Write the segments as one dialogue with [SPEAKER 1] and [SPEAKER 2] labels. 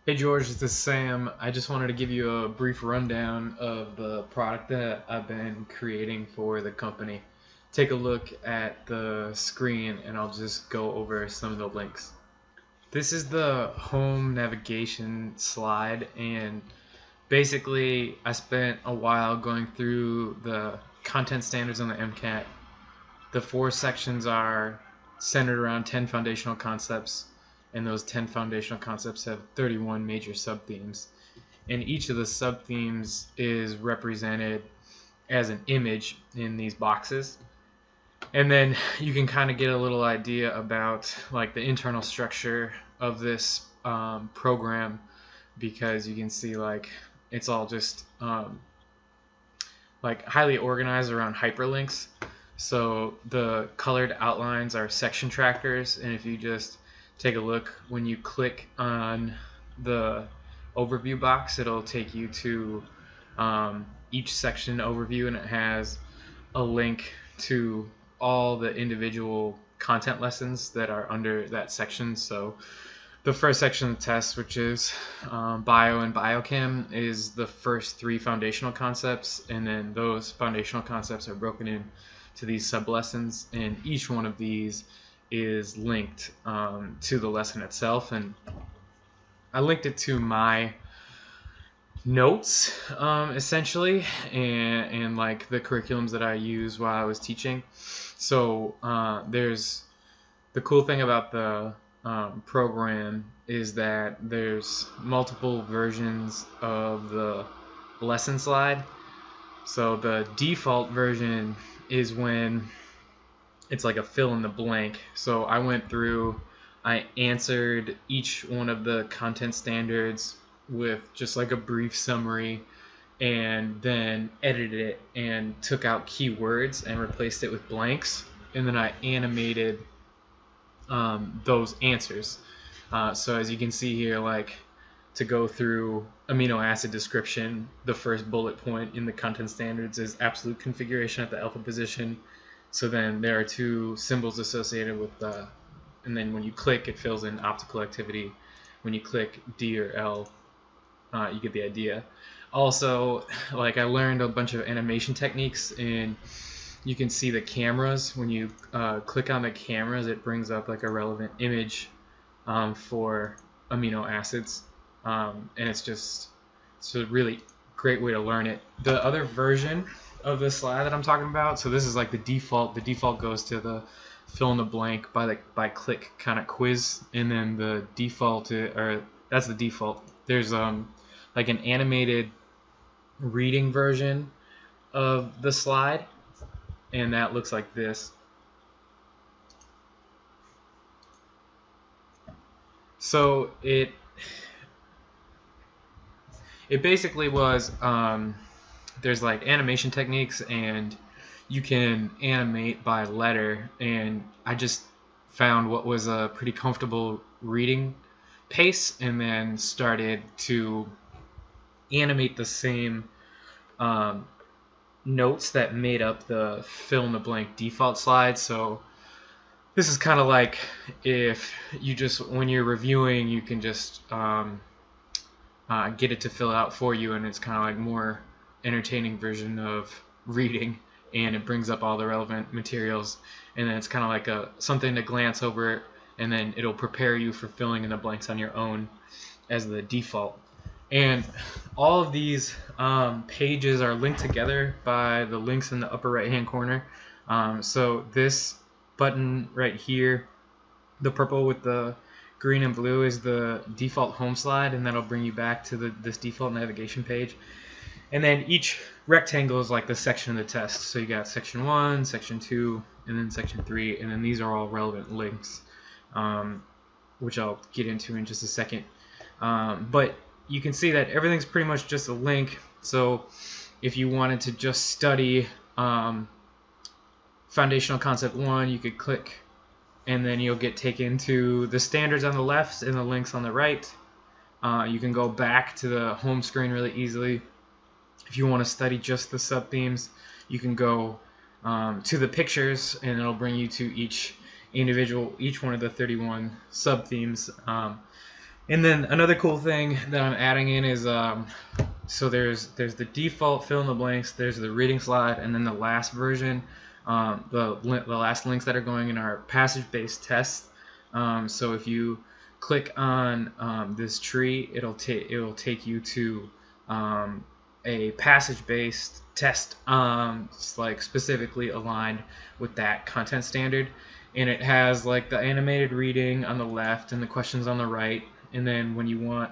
[SPEAKER 1] Hey George, this is Sam. I just wanted to give you a brief rundown of the product that I've been creating for the company. Take a look at the screen and I'll just go over some of the links. This is the home navigation slide, and basically I spent a while going through the content standards on the MCAT. The 4 sections are centered around 10 foundational concepts, and those 10 foundational concepts have 31 major sub-themes. And each of the sub-themes is represented as an image in these boxes. And then you can kind of get a little idea about like the internal structure of this program, because you can see like it's all just like highly organized around hyperlinks. So the colored outlines are section trackers, and if you just take a look, when you click on the overview box, it'll take you to each section overview, and it has a link to all the individual content lessons that are under that section. So the first section of the test, which is bio and biochem, is the first 3 foundational concepts, and then those foundational concepts are broken in to these sub-lessons, and each one of these is linked to the lesson itself. And I linked it to my notes essentially, and like the curriculums that I use while I was teaching. So there's the cool thing about the program is that there's multiple versions of the lesson slide. So the default version is when it's like a fill in the blank. So I went through, I answered each one of the content standards with just like a brief summary, and then edited it and took out keywords and replaced it with blanks, and then I animated those answers. So as you can see here, like to go through amino acid description, the first bullet point in the content standards is absolute configuration at the alpha position. So then there are 2 symbols associated with and then when you click, it fills in optical activity. When you click D or L, you get the idea. Also, like I learned a bunch of animation techniques, and you can see the cameras. When you click on the cameras, it brings up like a relevant image for amino acids, and it's a really great way to learn it. The other version of the slide that I'm talking about, so this is like the default. The default goes to the fill in the blank by click kind of quiz, and then the default that's the default. There's like an animated reading version of the slide, and that looks like this. So it basically was there's like animation techniques, and you can animate by letter, and I just found what was a pretty comfortable reading pace, and then started to animate the same notes that made up the fill in the blank default slide. So this is kind of like if you just, when you're reviewing, you can just get it to fill out for you, and it's kind of like more entertaining version of reading, and it brings up all the relevant materials, and then it's kind of like something to glance over, and then it'll prepare you for filling in the blanks on your own as the default. And all of these pages are linked together by the links in the upper right hand corner. So this button right here, the purple with the green and blue, is the default home slide, and that'll bring you back to this default navigation page. And then each rectangle is like the section of the test. So you got section 1, section 2, and then section 3, and then these are all relevant links, which I'll get into in just a second. But you can see that everything's pretty much just a link. So if you wanted to just study foundational concept 1, you could click, and then you'll get taken to the standards on the left and the links on the right. You can go back to the home screen really easily. If you want to study just the sub-themes, you can go to the pictures, and it'll bring you to each one of the 31 sub-themes. And then another cool thing that I'm adding in is so there's the default fill in the blanks, there's the reading slide, and then the last version, the last links that are going in are passage-based tests. So if you click on this tree, it'll take you to a passage-based test, like specifically aligned with that content standard, and it has like the animated reading on the left and the questions on the right. And then when you want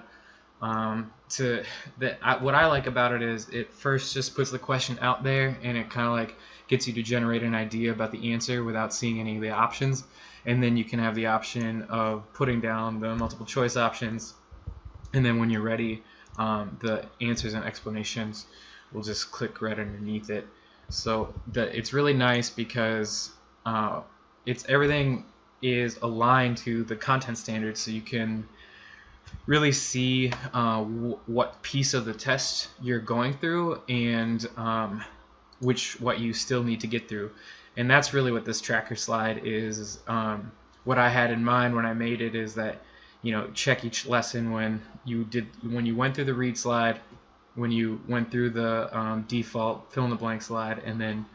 [SPEAKER 1] what I like about it is it first just puts the question out there, and it kind of like gets you to generate an idea about the answer without seeing any of the options. And then you can have the option of putting down the multiple choice options, and then when you're ready, the answers and explanations will just click right underneath it. So it's really nice because everything is aligned to the content standard, so you can really see what piece of the test you're going through, and what you still need to get through. And that's really what this tracker slide is. What I had in mind when I made it is that, check each lesson when you went through the read slide, when you went through the default fill in the blank slide, and then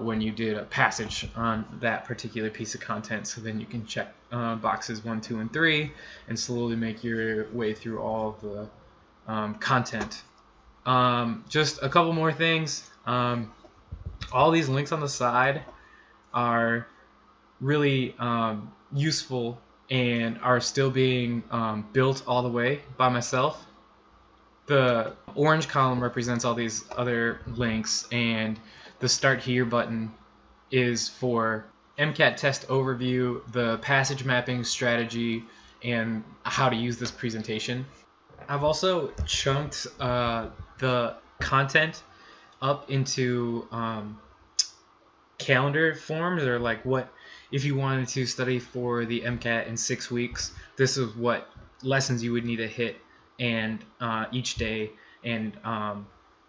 [SPEAKER 1] when you did a passage on that particular piece of content. So then you can check boxes 1, 2, and 3 and slowly make your way through all of the content. Just a couple more things. All these links on the side are really useful and are still being built all the way by myself. The orange column represents all these other links, and the Start Here button is for MCAT test overview, the passage mapping strategy, and how to use this presentation. I've also chunked the content up into calendar forms, or like what if you wanted to study for the MCAT in 6 weeks, this is what lessons you would need to hit and each day, and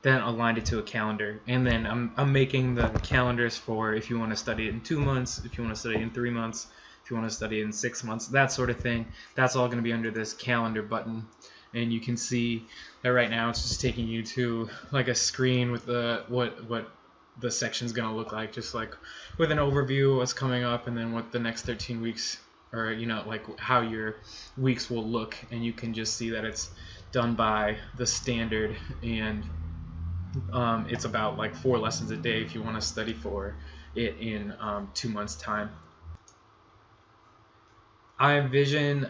[SPEAKER 1] then aligned it to a calendar. And then I'm making the calendars for if you want to study it in 2 months, if you want to study it in 3 months, if you want to study it in 6 months, that sort of thing. That's all going to be under this calendar button. And you can see that right now it's just taking you to like a screen with what the section's going to look like, just like with an overview of what's coming up, and then what the next 13 weeks, or like how your weeks will look. And you can just see that it's done by the standard, and it's about like 4 lessons a day if you want to study for it in 2 months' time. I envision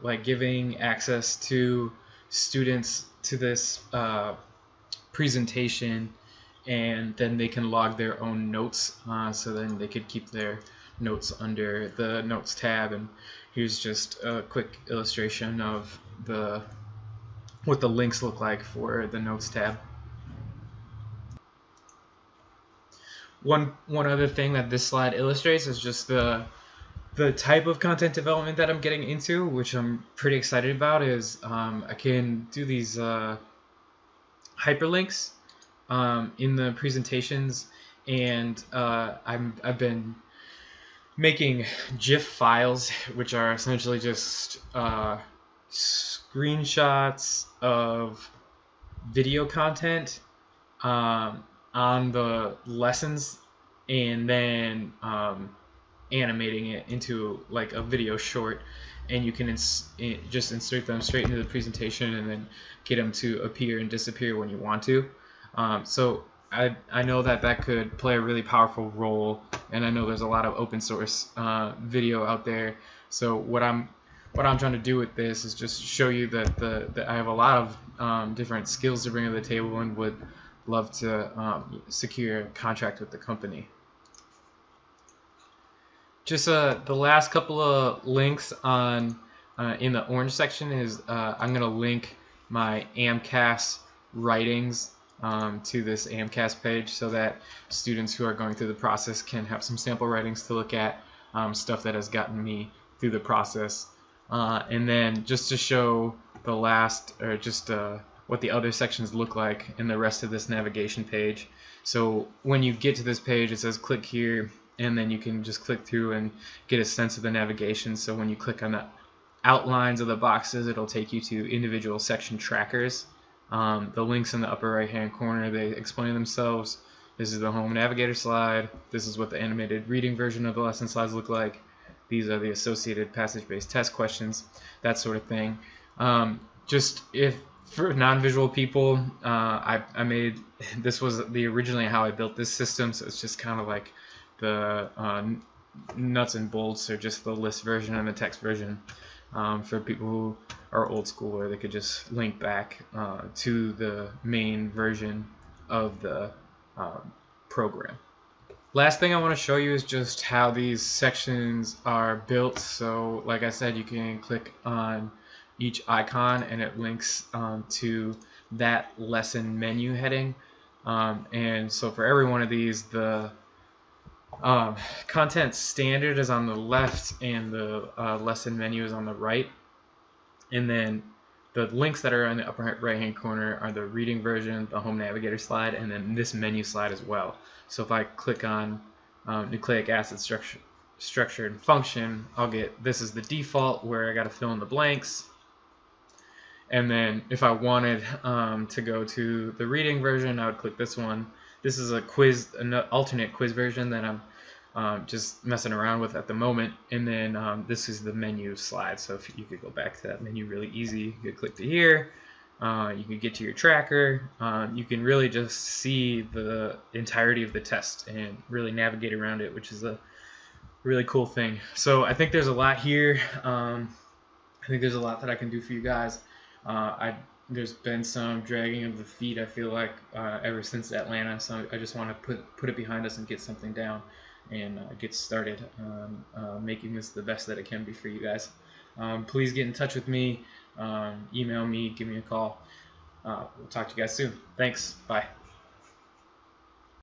[SPEAKER 1] like giving access to students to this presentation, and then they can log their own notes, so then they could keep their notes under the Notes tab. And here's just a quick illustration of what the links look like for the Notes tab. One other thing that this slide illustrates is just the type of content development that I'm getting into, which I'm pretty excited about, is I can do these hyperlinks in the presentations, and I've been making GIF files, which are essentially just screenshots of video content on the lessons, and then animating it into like a video short, and you can just insert them straight into the presentation and then get them to appear and disappear when you want to. So I know that could play a really powerful role, and I know there's a lot of open source video out there. So what I'm trying to do with this is just show you that I have a lot of different skills to bring to the table, and would love to secure a contract with the company. Just the last couple of links on in the orange section is I'm going to link my AMCAS writings to this AMCAS page, so that students who are going through the process can have some sample writings to look at, stuff that has gotten me through the process. And then just to show the last, or just what the other sections look like in the rest of this navigation page. So when you get to this page, it says click here, and then you can just click through and get a sense of the navigation. So when you click on that outlines of the boxes, it'll take you to individual section trackers. The links in the upper right hand corner, they explain themselves. This is the home navigator slide. This is what the animated reading version of the lesson slides look like. These are the associated passage-based test questions, that sort of thing. Just if for non-visual people, I made, this was originally how I built this system, so it's just kind of like the nuts and bolts, or just the list version and the text version. For people who are old school, or they could just link back to the main version of the program. Last thing I want to show you is just how these sections are built. So like I said, you can click on each icon and it links to that lesson menu heading. And so for every one of these, the content standard is on the left and the lesson menu is on the right. And then the links that are in the upper right hand corner are the reading version, the home navigator slide, and then this menu slide as well. So if I click on nucleic acid structure and function, I'll get, this is the default where I got to fill in the blanks. And then if I wanted to go to the reading version, I would click this one. This is a quiz, an alternate quiz version that I'm just messing around with at the moment. And then this is the menu slide. So if you could go back to that menu really easy, you could click to here. You could get to your tracker. You can really just see the entirety of the test and really navigate around it, which is a really cool thing. So I think there's a lot here. I think there's a lot that I can do for you guys. There's been some dragging of the feet, I feel like, ever since Atlanta, so I just want to put it behind us and get something down and get started making this the best that it can be for you guys. Please get in touch with me, email me, give me a call. We'll talk to you guys soon. Thanks. Bye.